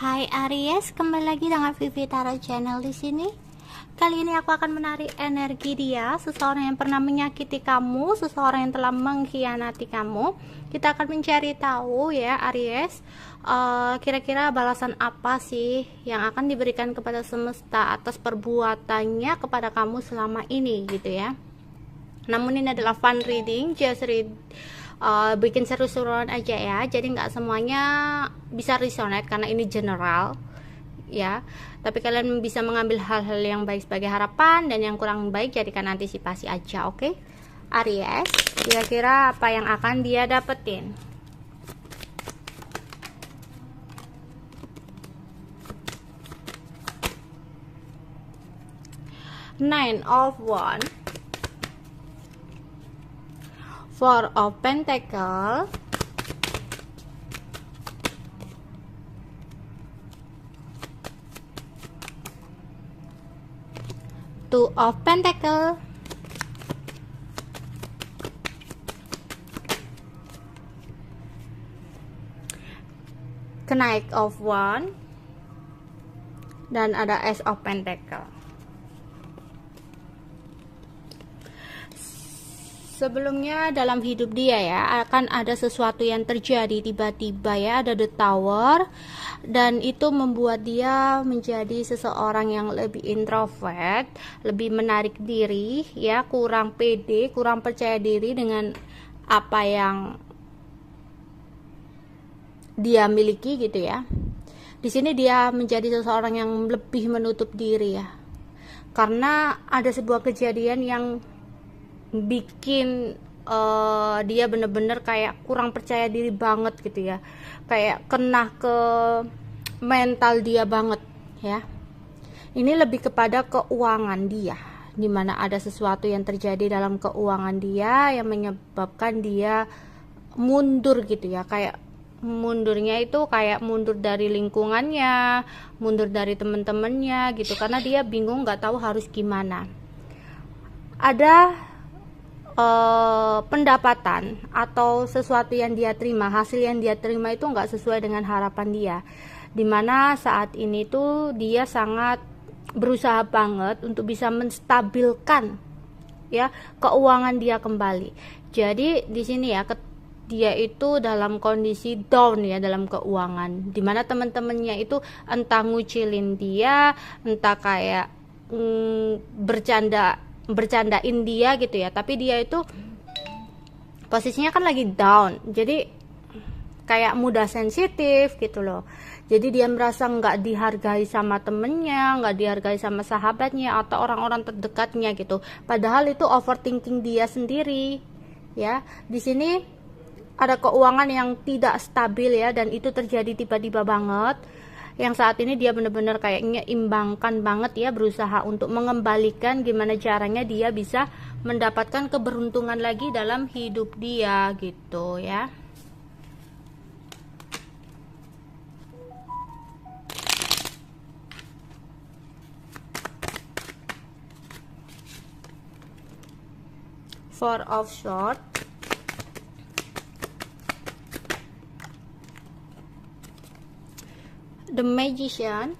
Hai Aries, kembali lagi dengan Vivi Tarot Channel di sini. Kali ini aku akan menarik energi dia, seseorang yang pernah menyakiti kamu, seseorang yang telah mengkhianati kamu. Kita akan mencari tahu ya Aries, kira-kira balasan apa sih yang akan diberikan kepada semesta atas perbuatannya kepada kamu selama ini gitu ya. Namun ini adalah fun reading, just read. Bikin seru-seruan aja ya, jadi nggak semuanya bisa resonate karena ini general ya, tapi kalian bisa mengambil hal-hal yang baik sebagai harapan dan yang kurang baik jadikan antisipasi aja. Oke, Aries, kira-kira apa yang akan dia dapetin? Nine of Wands, Four of Pentacles, Two of Pentacles, Knight of Wands, dan ada Ace of Pentacles. Sebelumnya dalam hidup dia ya akan ada sesuatu yang terjadi tiba-tiba ya, ada the tower, dan itu membuat dia menjadi seseorang yang lebih introvert, lebih menarik diri ya, kurang pede, kurang percaya diri dengan apa yang dia miliki gitu ya. Di sini dia menjadi seseorang yang lebih menutup diri ya, karena ada sebuah kejadian yang bikin dia bener-bener kayak kurang percaya diri banget gitu ya, kayak kena ke mental dia banget ya. Ini lebih kepada keuangan dia, dimana ada sesuatu yang terjadi dalam keuangan dia yang menyebabkan dia mundur gitu ya, kayak mundurnya itu kayak mundur dari lingkungannya, mundur dari temen-temennya gitu, karena dia bingung nggak tahu harus gimana. Ada pendapatan atau sesuatu yang dia terima, hasil yang dia terima itu nggak sesuai dengan harapan dia, dimana saat ini tuh dia sangat berusaha banget untuk bisa menstabilkan ya keuangan dia kembali. Jadi di sini ya dia itu dalam kondisi down ya dalam keuangan, dimana teman-temannya itu entah ngucilin dia, entah kayak bercandain dia gitu ya, tapi dia itu posisinya kan lagi down, jadi kayak mudah sensitif gitu loh. Jadi dia merasa nggak dihargai sama temennya, nggak dihargai sama sahabatnya atau orang-orang terdekatnya gitu, padahal itu overthinking dia sendiri ya. Di sini ada keuangan yang tidak stabil ya, dan itu terjadi tiba-tiba banget, yang saat ini dia benar-benar kayaknya imbangkan banget ya, berusaha untuk mengembalikan gimana caranya dia bisa mendapatkan keberuntungan lagi dalam hidup dia gitu ya. Four of Swords, The Magician,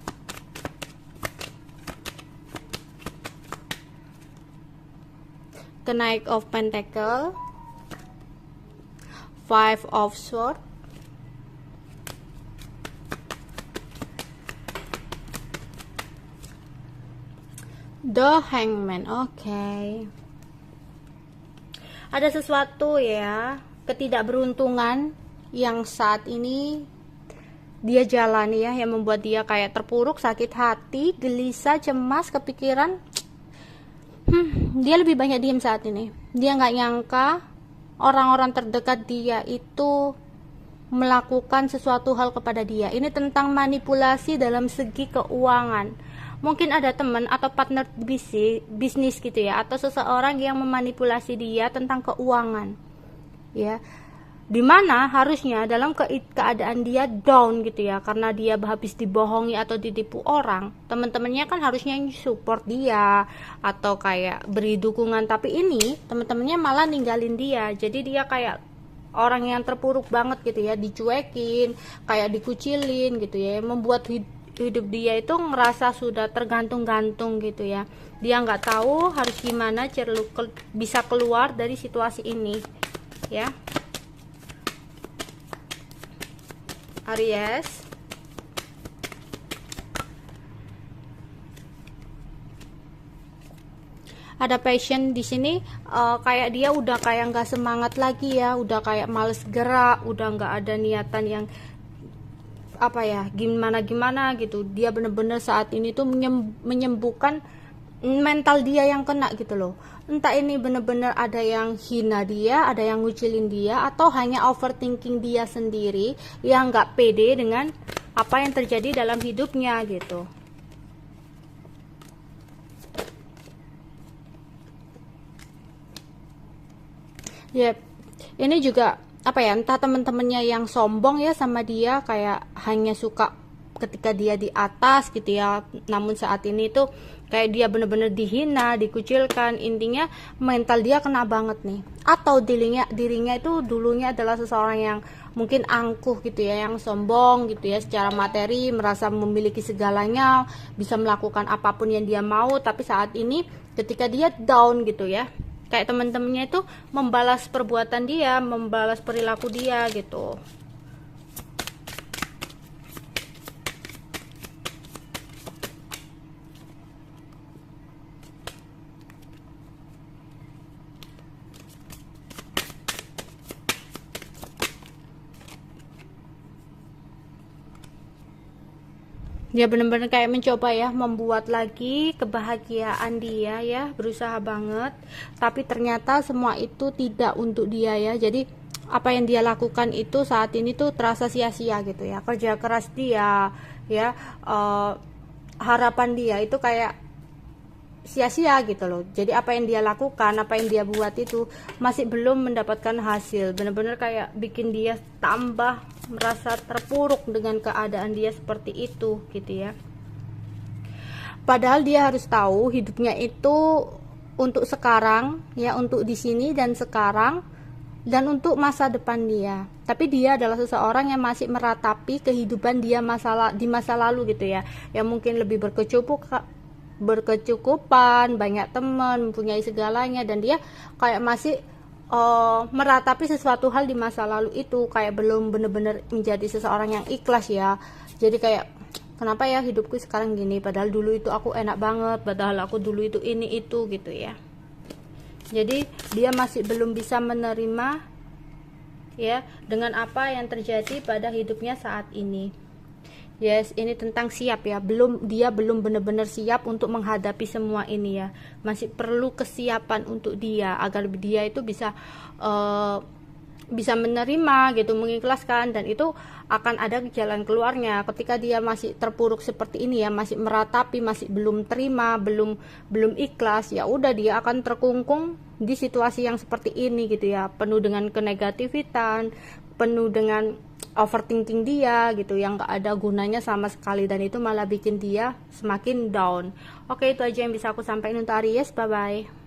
the Knight of Pentacles, Five of Swords, the Hangman. Oke. Ada sesuatu ya, ketidakberuntungan yang saat ini dia jalani ya, yang membuat dia kayak terpuruk, sakit hati, gelisah, cemas, kepikiran. Dia lebih banyak diam saat ini. Dia nggak nyangka orang-orang terdekat dia itu melakukan sesuatu hal kepada dia. Ini tentang manipulasi dalam segi keuangan. Mungkin ada teman atau partner bisnis gitu ya, atau seseorang yang memanipulasi dia tentang keuangan ya, dimana harusnya dalam keadaan dia down gitu ya, karena dia habis dibohongi atau ditipu orang, teman-temannya kan harusnya support dia atau kayak beri dukungan, tapi ini teman-temannya malah ninggalin dia. Jadi dia kayak orang yang terpuruk banget gitu ya, dicuekin, kayak dikucilin gitu ya, membuat hidup dia itu ngerasa sudah tergantung-gantung gitu ya. Dia nggak tahu harus gimana bisa keluar dari situasi ini ya. Aries, ada passion di sini, kayak dia udah kayak nggak semangat lagi ya, udah kayak males gerak, udah nggak ada niatan yang apa ya, gimana gitu. Dia bener-bener saat ini tuh menyembuhkan mental dia yang kena gitu loh. Entah ini bener-bener ada yang hina dia, ada yang ngucilin dia, atau hanya overthinking dia sendiri yang nggak pede dengan apa yang terjadi dalam hidupnya gitu. Yep. Ini juga apa ya, entah teman-temannya yang sombong ya sama dia, kayak hanya suka ketika dia di atas gitu ya, namun saat ini tuh kayak dia bener-bener dihina, dikucilkan. Intinya mental dia kena banget nih. Atau dirinya itu dulunya adalah seseorang yang mungkin angkuh gitu ya, yang sombong gitu ya, secara materi merasa memiliki segalanya, bisa melakukan apapun yang dia mau. Tapi saat ini ketika dia down gitu ya, kayak teman-temannya itu membalas perbuatan dia, membalas perilaku dia gitu. Dia benar-benar kayak mencoba ya, membuat lagi kebahagiaan dia ya, berusaha banget, tapi ternyata semua itu tidak untuk dia ya. Jadi apa yang dia lakukan itu saat ini tuh terasa sia-sia gitu ya, kerja keras dia ya, harapan dia itu kayak sia-sia gitu loh. Jadi apa yang dia lakukan, apa yang dia buat itu masih belum mendapatkan hasil. Benar-benar kayak bikin dia tambah merasa terpuruk dengan keadaan dia seperti itu gitu ya. Padahal dia harus tahu hidupnya itu untuk sekarang ya, untuk di sini dan sekarang, dan untuk masa depan dia. Tapi dia adalah seseorang yang masih meratapi kehidupan dia di masa lalu gitu ya, yang mungkin lebih berkecukupan, banyak teman, mempunyai segalanya, dan dia kayak masih meratapi sesuatu hal di masa lalu itu, kayak belum bener-bener menjadi seseorang yang ikhlas ya. Jadi kayak kenapa ya hidupku sekarang gini, padahal dulu itu aku enak banget, padahal aku dulu itu ini itu gitu ya. Jadi dia masih belum bisa menerima ya dengan apa yang terjadi pada hidupnya saat ini. Yes, ini tentang siap ya. Dia belum benar-benar siap untuk menghadapi semua ini ya. Masih perlu kesiapan untuk dia agar dia itu bisa menerima gitu, mengikhlaskan, dan itu akan ada jalan keluarnya. Ketika dia masih terpuruk seperti ini ya, masih meratapi, masih belum terima, belum ikhlas, ya udah dia akan terkungkung di situasi yang seperti ini gitu ya, penuh dengan kenegatifan, penuh dengan overthinking dia gitu, yang gak ada gunanya sama sekali, dan itu malah bikin dia semakin down. Oke, itu aja yang bisa aku sampaikan untuk Aries. Bye bye.